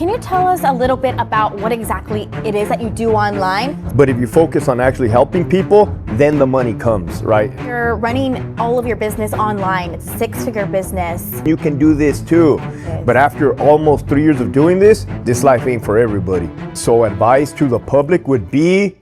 can you tell us a little bit about what exactly it is that you do online? But if you focus on actually helping people, then the money comes, right? You're running all of your business online. It's a six-figure business. You can do this too. But after almost 3 years of doing this life ain't for everybody. So advice to the public would be...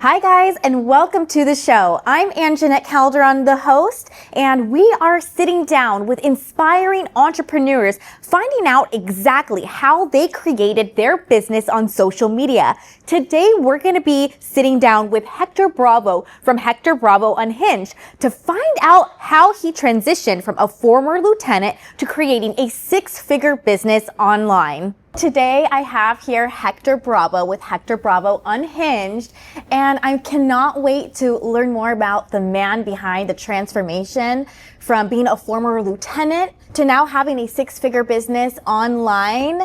Hi guys, and welcome to the show. I'm Anjanette Calderon, the host, and we are sitting down with inspiring entrepreneurs, finding out exactly how they created their business on social media. Today, we're going to be sitting down with Hector Bravo from Hector Bravo Unhinged to find out how he transitioned from a former lieutenant to creating a six-figure business online. Today, I have here Hector Bravo with Hector Bravo Unhinged, and I cannot wait to learn more about the man behind the transformation from being a former lieutenant to now having a six-figure business online.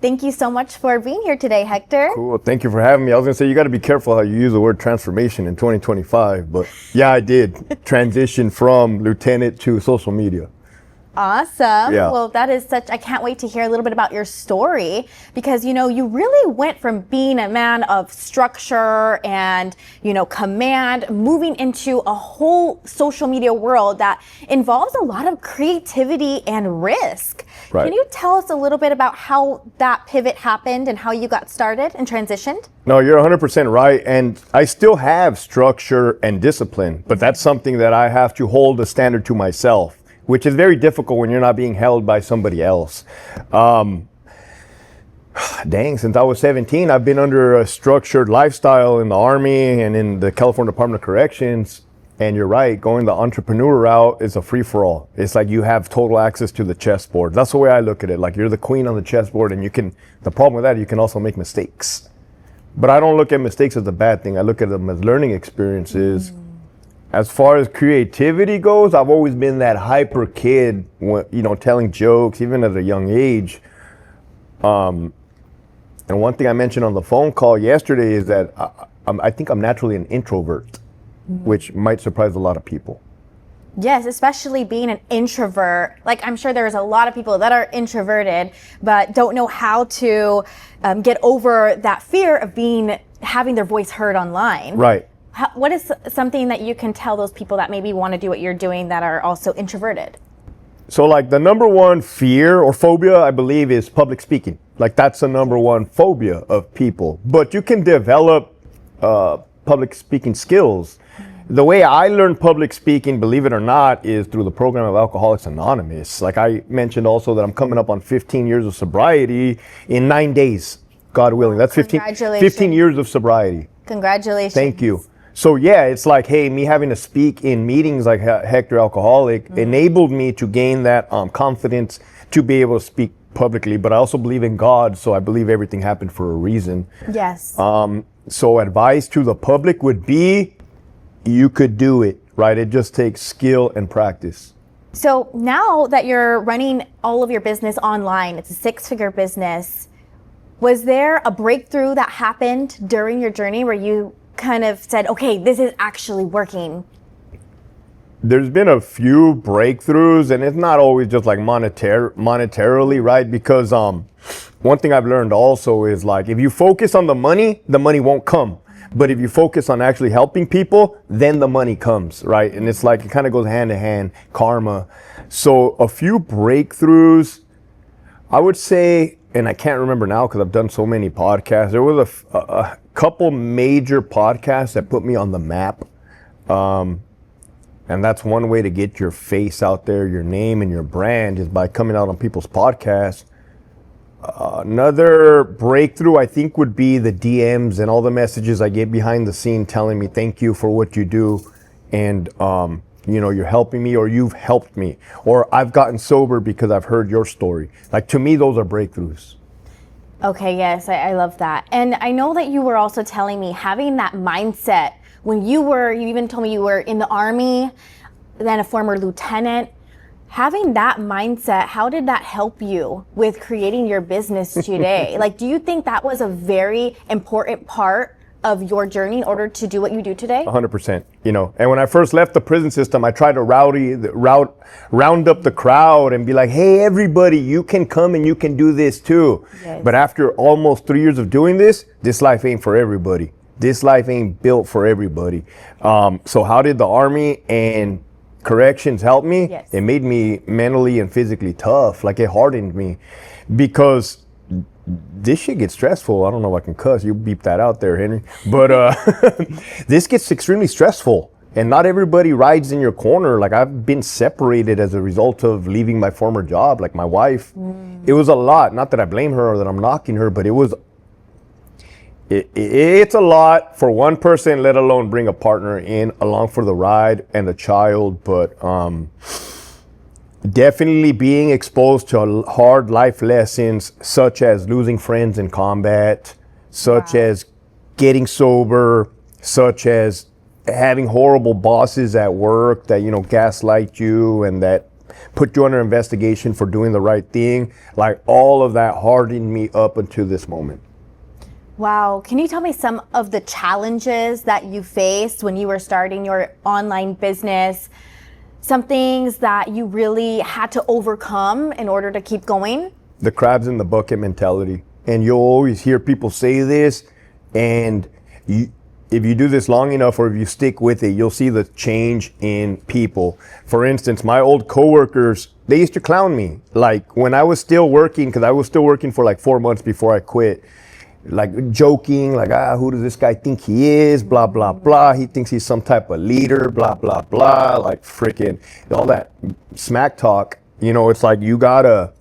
Thank you so much for being here today, Hector. Cool. Thank you for having me. I was going to say, you got to be careful how you use the word transformation in 2025, but yeah, I did transition from lieutenant to social media. Awesome. Yeah. Well, that is I can't wait to hear a little bit about your story because, you really went from being a man of structure and, command, moving into a whole social media world that involves a lot of creativity and risk. Right. Can you tell us a little bit about how that pivot happened and how you got started and transitioned? No, you're 100% right. And I still have structure and discipline, but that's something that I have to hold a standard to myself, which is very difficult when you're not being held by somebody else. Since I was 17, I've been under a structured lifestyle in the Army and in the California Department of Corrections. And you're right, going the entrepreneur route is a free-for-all. It's like you have total access to the chessboard. That's the way I look at it. Like you're the queen on the chessboard, and the problem with that, you can also make mistakes. But I don't look at mistakes as a bad thing. I look at them as learning experiences. As far as creativity goes, I've always been that hyper kid, telling jokes, even at a young age. And one thing I mentioned on the phone call yesterday is that I think I'm naturally an introvert, which might surprise a lot of people. Yes, especially being an introvert. Like, I'm sure there's a lot of people that are introverted, but don't know how to get over that fear of having their voice heard online. Right. What is something that you can tell those people that maybe want to do what you're doing that are also introverted? So like the number one fear or phobia, I believe, is public speaking. Like that's the number one phobia of people. But you can develop public speaking skills. The way I learned public speaking, believe it or not, is through the program of Alcoholics Anonymous. Like I mentioned also that I'm coming up on 15 years of sobriety in 9 days, God willing. That's 15 years of sobriety. Congratulations. Thank you. So yeah, it's like, hey, me having to speak in meetings like Hector Alcoholic enabled me to gain that confidence to be able to speak publicly. But I also believe in God, so I believe everything happened for a reason. Yes. So advice to the public would be, you could do it, right? It just takes skill and practice. So now that you're running all of your business online, it's a six-figure business, was there a breakthrough that happened during your journey where you kind of said, okay, this is actually working? There's been a few breakthroughs, and it's not always just like monetarily, right? Because one thing I've learned also is like, if you focus on the money won't come. But if you focus on actually helping people, then the money comes, right? And it's like, it kind of goes hand in hand, karma. So a few breakthroughs, I would say, and I can't remember now because I've done so many podcasts. There was a couple major podcasts that put me on the map. And that's one way to get your face out there, your name and your brand, is by coming out on people's podcasts. Another breakthrough, I think, would be the DMs and all the messages I get behind the scene telling me thank you for what you do. And, you're helping me, or you've helped me, or I've gotten sober because I've heard your story. Like, to me, those are breakthroughs. Okay, yes, I love that. And I know that you were also telling me having that mindset when you even told me you were in the Army, then a former lieutenant. Having that mindset, how did that help you with creating your business today? Like, do you think that was a very important part of your journey in order to do what you do today? 100%. You know, and when I first left the prison system, I tried to round up the crowd and be like, hey, everybody, you can come and you can do this too. Yes. But after almost 3 years of doing this life ain't for everybody. This life ain't built for everybody. So how did the Army and corrections help me? Yes. It made me mentally and physically tough. Like, it hardened me, because this shit gets stressful. I don't know if I can cuss. You beep that out there, Henry. But this gets extremely stressful, and not everybody rides in your corner. Like, I've been separated as a result of leaving my former job. Like, my wife, it was a lot. Not that I blame her or that I'm knocking her, but it's a lot for one person, let alone bring a partner in along for the ride and a child. But definitely being exposed to hard life lessons, such as losing friends in combat, such as getting sober, such as having horrible bosses at work that, you know, gaslight you and that put you under investigation for doing the right thing. Like, all of that hardened me up until this moment. Wow. Can you tell me some of the challenges that you faced when you were starting your online business? Some things that you really had to overcome in order to keep going? The crabs in the bucket mentality. And you'll always hear people say this, and if you do this long enough, or if you stick with it, you'll see the change in people. For instance, my old coworkers, they used to clown me. Like, when I was still working, because I was still working for like 4 months before I quit, like joking, like, who does this guy think he is? Blah, blah, blah. He thinks he's some type of leader, blah, blah, blah. Like, freaking all that smack talk. You know, it's like, you gotta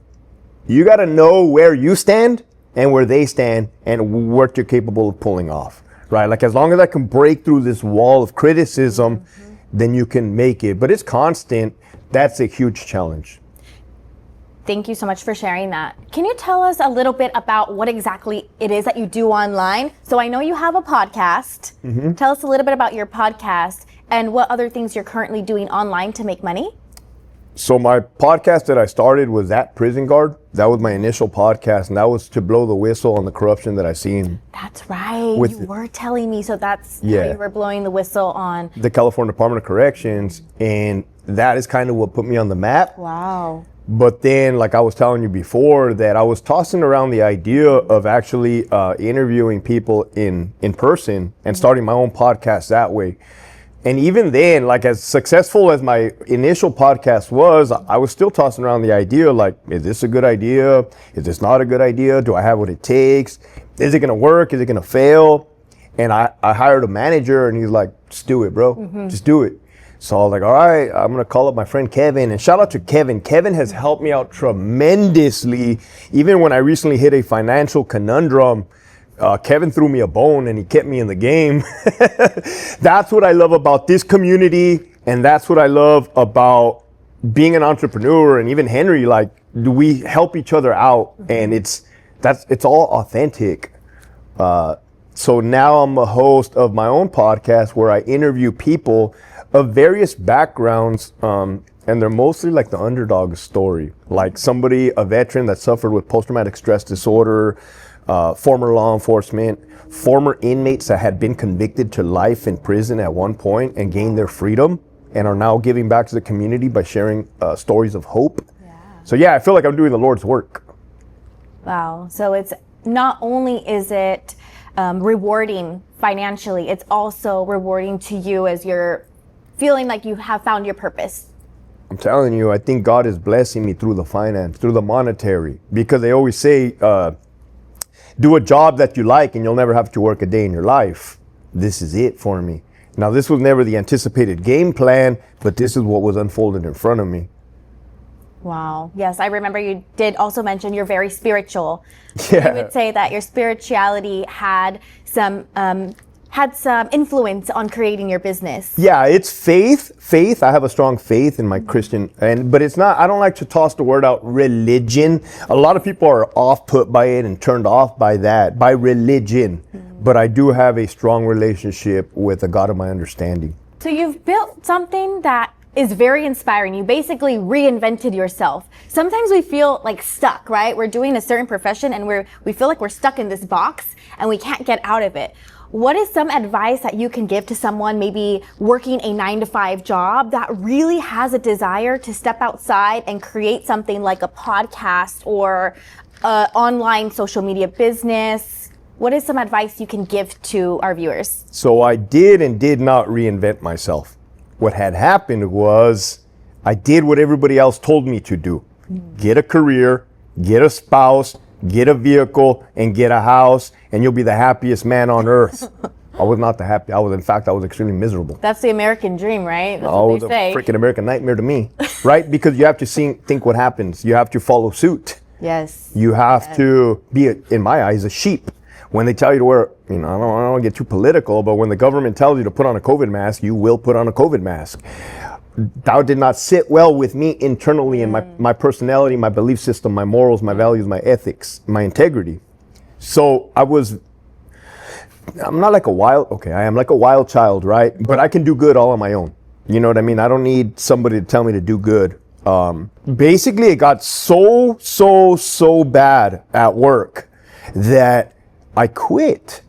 know where you stand and where they stand and what you're capable of pulling off, right? Like, as long as I can break through this wall of criticism, then you can make it. But it's constant. That's a huge challenge. Thank you so much for sharing that. Can you tell us a little bit about what exactly it is that you do online? So I know you have a podcast. Tell us a little bit about your podcast and what other things you're currently doing online to make money. So my podcast that I started was At Prison Guard. That was my initial podcast, and that was to blow the whistle on the corruption that I seen. That's right. You were telling me. So that's how you were blowing the whistle on the California Department of Corrections, and that is kind of what put me on the map. Wow. But then, like I was telling you before, that I was tossing around the idea of actually interviewing people in person and starting my own podcast that way. And even then, like, as successful as my initial podcast was, I was still tossing around the idea, like, is this a good idea? Is this not a good idea? Do I have what it takes? Is it gonna work? Is it gonna fail? And I hired a manager, and he's like, just do it, bro. Just do it. So I was like, all right, I'm gonna call up my friend Kevin, and shout out to Kevin. Kevin has helped me out tremendously. Even when I recently hit a financial conundrum, Kevin threw me a bone and he kept me in the game. That's what I love about this community, and that's what I love about being an entrepreneur. And even Henry, like, we help each other out, and it's all authentic. So now I'm a host of my own podcast where I interview people of various backgrounds, and they're mostly like the underdog story, like a veteran that suffered with post-traumatic stress disorder, former law enforcement, former inmates that had been convicted to life in prison at one point and gained their freedom and are now giving back to the community by sharing stories of hope. So yeah, I feel like I'm doing the Lord's work. Wow. So it's not only is it rewarding financially, it's also rewarding to you as you're feeling like you have found your purpose. I'm telling you, I think God is blessing me through the finance, through the monetary, because they always say, do a job that you like and you'll never have to work a day in your life. This is it for me. Now, this was never the anticipated game plan, but this is what was unfolded in front of me. Wow. Yes, I remember you did also mention you're very spiritual. Yeah. You would say that your spirituality had some influence on creating your business. Yeah, it's faith. I have a strong faith in my Christian, but it's not, I don't like to toss the word out religion. A lot of people are off put by it and turned off by religion. But I do have a strong relationship with the God of my understanding. So you've built something that is very inspiring. You basically reinvented yourself. Sometimes we feel like stuck, right? We're doing a certain profession and we feel like we're stuck in this box and we can't get out of it. what is some advice that you can give to someone maybe working a 9-to-5 job that really has a desire to step outside and create something like a podcast or online social media business? What is some advice you can give to our viewers? So I did and did not reinvent myself. What had happened was I did what everybody else told me to do. Get a career, get a spouse, get a vehicle, and get a house, and you'll be the happiest man on earth. I was not the happy. I was extremely miserable. That's the American dream, right? That's what they say. It was a freaking American nightmare to me, right? Because you have to think what happens. You have to follow suit. Yes. You have to be, in my eyes, a sheep. When they tell you to wear, I don't get too political, but when the government tells you to put on a COVID mask, you will put on a COVID mask. That did not sit well with me internally in my personality, my belief system, my morals, my values, my ethics, my integrity. So I am like a wild child, right? But I can do good all on my own. You know what I mean? I don't need somebody to tell me to do good. Basically, it got so bad at work that I quit.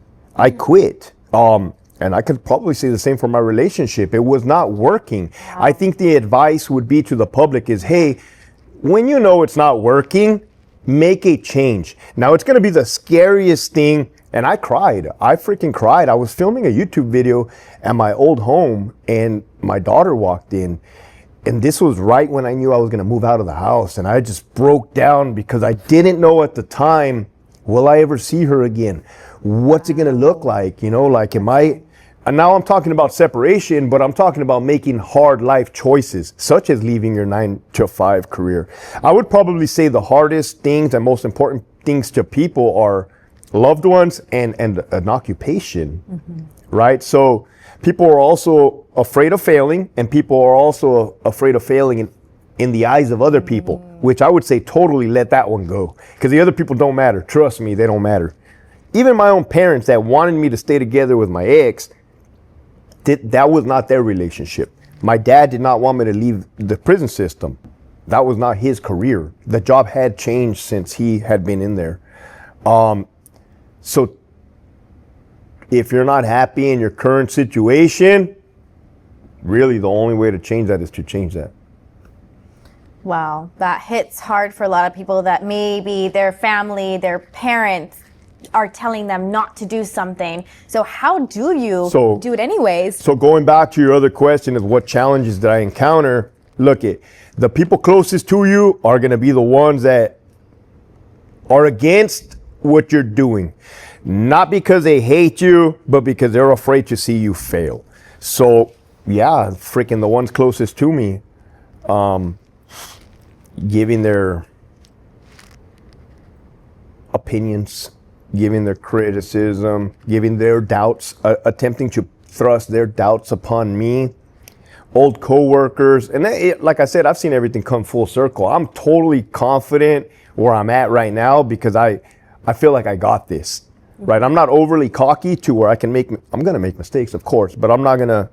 And I could probably say the same for my relationship. It was not working. Wow. I think the advice would be to the public is, hey, when you know it's not working, make a change. Now, it's going to be the scariest thing. And I cried. I freaking cried. I was filming a YouTube video at my old home and my daughter walked in. And this was right when I knew I was going to move out of the house. And I just broke down because I didn't know at the time, will I ever see her again? What's it going to look like? And now I'm talking about separation, but I'm talking about making hard life choices, such as leaving your 9-to-5 career. I would probably say the hardest things and most important things to people are loved ones and an occupation, right? So people are also afraid of failing, and people are also afraid of failing in the eyes of other people, which I would say totally let that one go, because the other people don't matter. Trust me, they don't matter. Even my own parents that wanted me to stay together with my ex, that was not their relationship. My dad did not want me to leave the prison system. That was not his career. The job had changed since he had been in there. So if you're not happy in your current situation, really the only way to change that is to change that. Wow, that hits hard for a lot of people that maybe their family, their parents are telling them not to do something. So how do you do it anyways? So going back to your other question is what challenges did I encounter? Look, the people closest to you are going to be the ones that are against what you're doing. Not because they hate you, but because they're afraid to see you fail. So yeah, freaking the ones closest to me, giving their opinions, giving their criticism, giving their doubts, attempting to thrust their doubts upon me, old coworkers. And like I said, I've seen everything come full circle. I'm totally confident where I'm at right now because I feel like I got this, right? I'm not overly cocky to where I'm going to make mistakes, of course, but I'm not going to.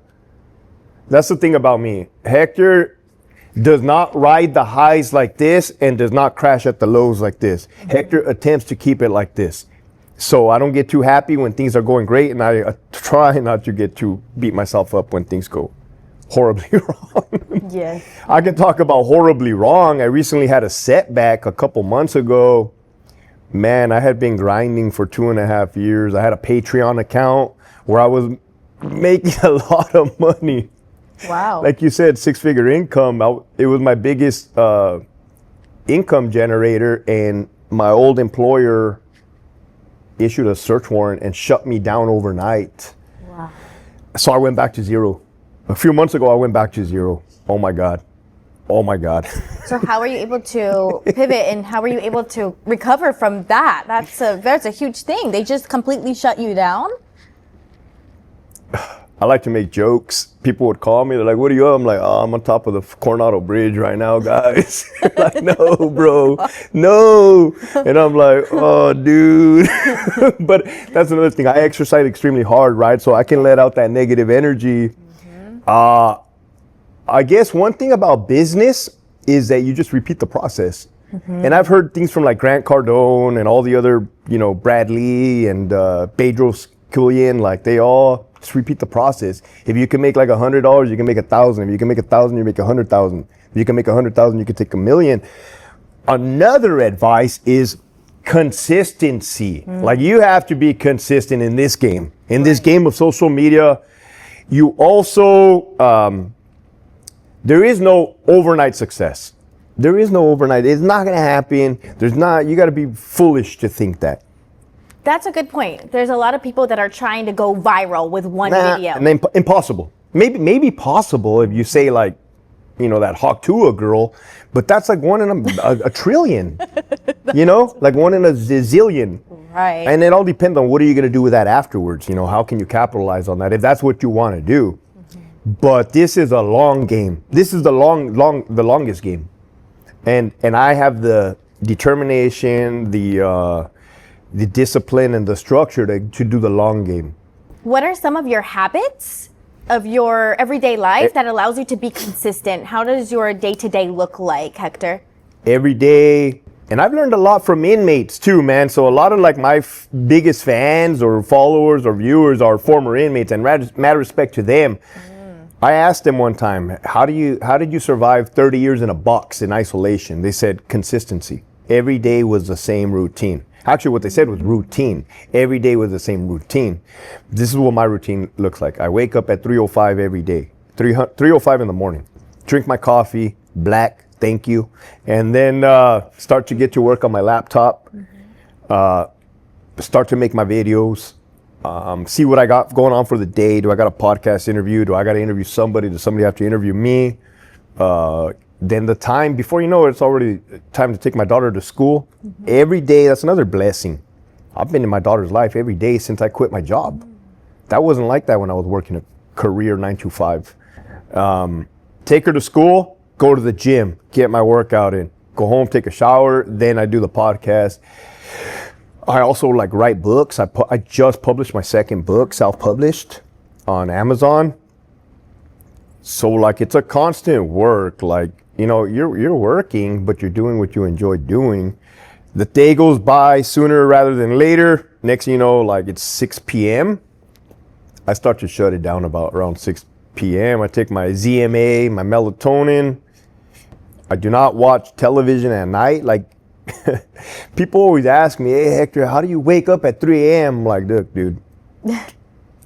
That's the thing about me. Hector does not ride the highs like this and does not crash at the lows like this. Hector attempts to keep it like this. So I don't get too happy when things are going great, and I try not to get too beat myself up when things go horribly wrong. Yes. I can talk about horribly wrong. I recently had a setback a couple months ago. Man, I had been grinding for 2.5 years. I had a Patreon account where I was making a lot of money. Wow. Like you said, 6-figure income. It was my biggest income generator, and my old employer issued a search warrant and shut me down overnight. Wow. So I went back to zero. A few months ago, I went back to zero. Oh my God. So how were you able to pivot, and how were you able to recover from that? That's a huge thing. They just completely shut you down? I like to make jokes. People would call me. They're like, what are you up? I'm like, oh, I'm on top of the Coronado Bridge right now, guys. Like, no, bro, no. And I'm like, oh, dude. But that's another thing. I exercise extremely hard, right? So I can let out that negative energy. I guess one thing about business is that you just repeat the process. And I've heard things from like Grant Cardone and all the other, Brad Lee and Pedro Killian, like they all just repeat the process. If you can make like $100, you can make 1,000. If you can make 1,000, you make 100,000. If you can make 100,000, you can take 1,000,000. Another advice is consistency. Like you have to be consistent in this game. In this game of social media, you also, there is no overnight success. There is no overnight. It's not going to happen. You got to be foolish to think that. That's a good point. There's a lot of people that are trying to go viral with one video. And impossible. Maybe possible if you say like, that Hawk-Tua girl, but that's like one in a trillion, like one in a zillion. Right. And it all depends on what are you going to do with that afterwards. How can you capitalize on that if that's what you want to do? But this is a long game. This is the longest game. And I have the determination, the discipline and the structure to do the long game. What are some of your habits of your everyday life that allows you to be consistent? How does your day-to-day look like, Hector? Every day, and I've learned a lot from inmates too, man. So a lot of like my biggest fans or followers or viewers are former inmates, and mad respect to them. I asked them one time, how did you survive 30 years in a box in isolation? They said consistency. Every day was the same routine. Actually, what they said was routine. Every day was the same routine. This is what my routine looks like. I wake up at 3:05 every day, 3:05 in the morning. Drink my coffee, black, thank you. And then start to get to work on my laptop. Start to make my videos. See what I got going on for the day. Do I got a podcast interview? Do I got to interview somebody? Does somebody have to interview me? Then the time, before you know it, it's already time to take my daughter to school. Every day, that's another blessing. I've been in my daughter's life every day since I quit my job. That wasn't like that when I was working a career 9 to 5. Take her to school, go to the gym, get my workout in, go home, take a shower, then I do the podcast. I also like write books. I just published my second book, self-published on Amazon. So like it's a constant work. Like, you're working, but you're doing what you enjoy doing. The day goes by sooner rather than later. Next thing you know, like it's 6 p.m. I start to shut it down about around 6 p.m. I take my ZMA, my melatonin. I do not watch television at night. Like people always ask me, hey Hector, how do you wake up at 3 a.m.? I'm like, look, dude,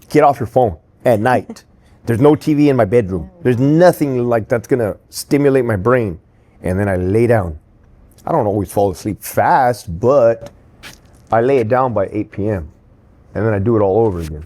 get off your phone at night. There's no TV in my bedroom. There's nothing like that's gonna stimulate my brain. And then I lay down. I don't always fall asleep fast, but I lay it down by 8 p.m. And then I do it all over again.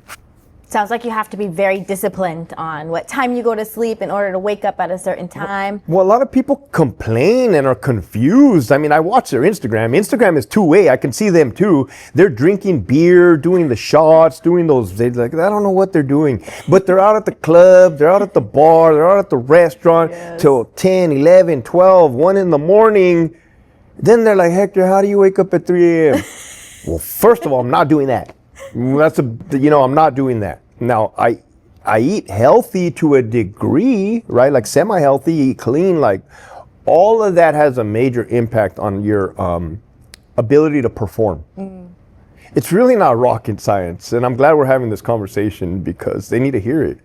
Sounds like you have to be very disciplined on what time you go to sleep in order to wake up at a certain time. Well, a lot of people complain and are confused. I mean, I watch their Instagram. Instagram is two-way. I can see them too. They're drinking beer, doing the shots, doing those. They're like, I don't know what they're doing. But they're out at the club, they're out at the bar, they're out at the restaurant till 10, 11, 12, 1 in the morning. Then they're like, Hector, how do you wake up at 3 a.m.? Well, first of all, I'm not doing that. I'm not doing that. Now, I eat healthy to a degree, right? Like semi-healthy, eat clean. Like all of that has a major impact on your ability to perform. It's really not rocket science. And I'm glad we're having this conversation because they need to hear it.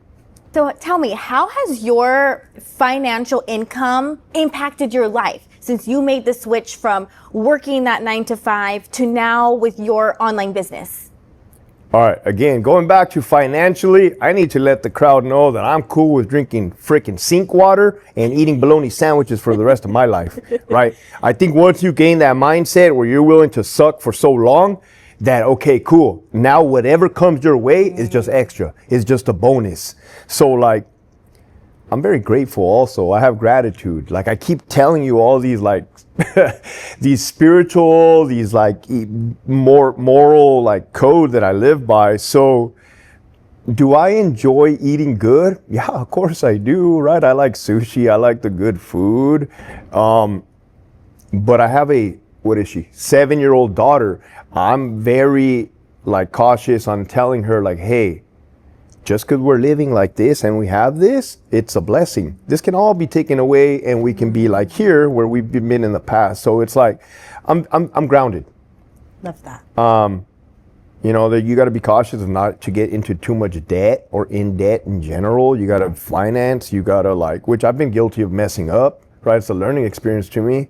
So tell me, how has your financial income impacted your life since you made the switch from working that 9 to 5 to now with your online business? All right, again, going back to financially, I need to let the crowd know that I'm cool with drinking freaking sink water and eating bologna sandwiches for the rest of my life, right? I think once you gain that mindset where you're willing to suck for so long, that, okay, cool. Now whatever comes your way is just extra. It's just a bonus. So like, I'm very grateful also. I have gratitude. Like I keep telling you all these like these spiritual, these like more moral like code that I live by. So do I enjoy eating good? Yeah, of course I do, right? I like sushi. I like the good food. But I have a, what is she? 7-year-old daughter. I'm very like cautious on telling her like, hey, just because we're living like this and we have this, it's a blessing. This can all be taken away and we can be like here where we've been in the past. So it's like, I'm grounded. Love that. You know, that you got to be cautious of not to get into too much debt or in debt in general. You got to finance, you got to like, which I've been guilty of messing up, right? It's a learning experience to me.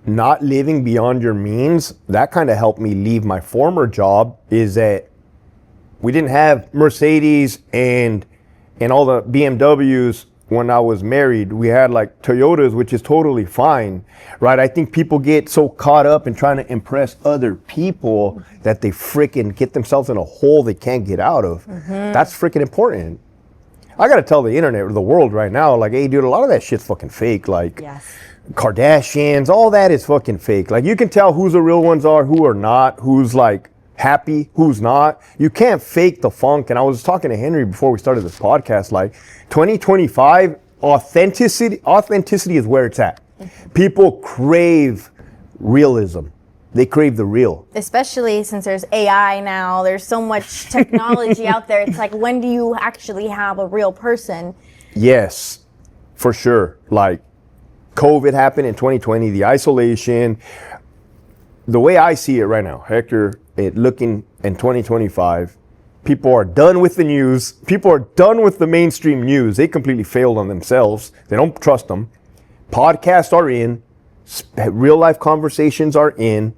Not living beyond your means, that kind of helped me leave my former job, is that we didn't have Mercedes and all the BMWs when I was married. We had like Toyotas, which is totally fine, right? I think people get so caught up in trying to impress other people that they freaking get themselves in a hole they can't get out of. That's freaking important. I gotta tell the internet or the world right now, like, hey dude, a lot of that shit's fucking fake. Like, Yes. Kardashians, all that is fucking fake. Like, you can tell who's the real ones are, who are not, who's like happy, who's not. You can't fake the funk. And I was talking to Henry before we started this podcast, like 2025, authenticity is where it's at. People crave realism. They crave the real. Especially since there's AI now, there's so much technology out there. It's like, when do you actually have a real person? Yes, for sure. Like, COVID happened in 2020, the isolation. The way I see it right now, Hector, looking in 2025, people are done with the news. People are done with the mainstream news. They completely failed on themselves. They don't trust them. Podcasts are in. Real life conversations are in.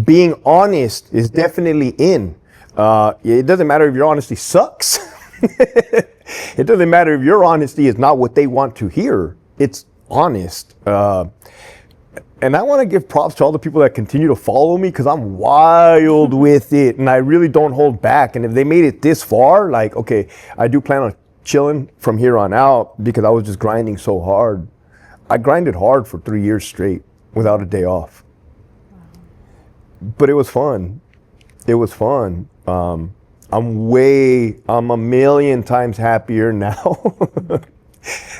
Being honest is definitely in. It doesn't matter if your honesty sucks. It doesn't matter if your honesty is not what they want to hear. It's honest. And I want to give props to all the people that continue to follow me, because I'm wild with it and I really don't hold back. And if they made it this far, like, okay, I do plan on chilling from here on out, because I was just grinding so hard. I grinded hard for 3 years straight without a day off. But it was fun. It was fun. I'm a million times happier now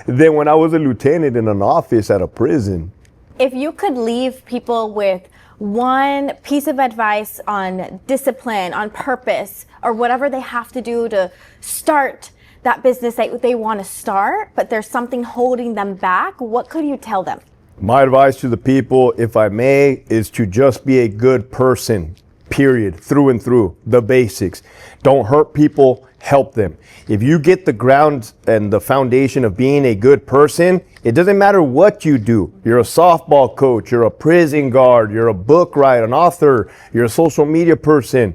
than when I was a lieutenant in an office at a prison. If you could leave people with one piece of advice on discipline, on purpose, or whatever they have to do to start that business that they want to start, but there's something holding them back, what could you tell them? My advice to the people, if I may, is to just be a good person, period, through and through, the basics. Don't hurt people, help them. If you get the ground and the foundation of being a good person, it doesn't matter what you do. You're a softball coach, you're a prison guard, you're a book writer, an author, you're a social media person.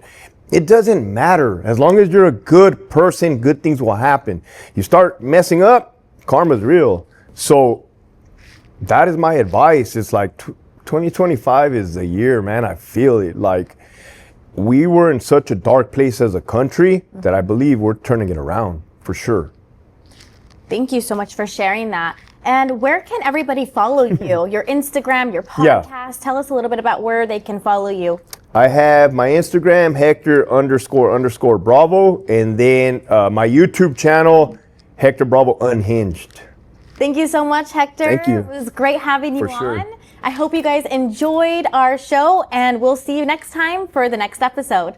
It doesn't matter. As long as you're a good person, good things will happen. You start messing up, karma's real. So that is my advice. It's like 2025 is the year, man. I feel it. Like, we were in such a dark place as a country that I believe we're turning it around for sure. Thank you so much for sharing that. And where can everybody follow you? Your Instagram, your podcast? Yeah. Tell us a little bit about where they can follow you. I have my Instagram, Hector__Bravo, and then my YouTube channel, Hector Bravo Unhinged. Thank you so much, Hector. Thank you. It was great having you For sure. on. I hope you guys enjoyed our show, and we'll see you next time for the next episode.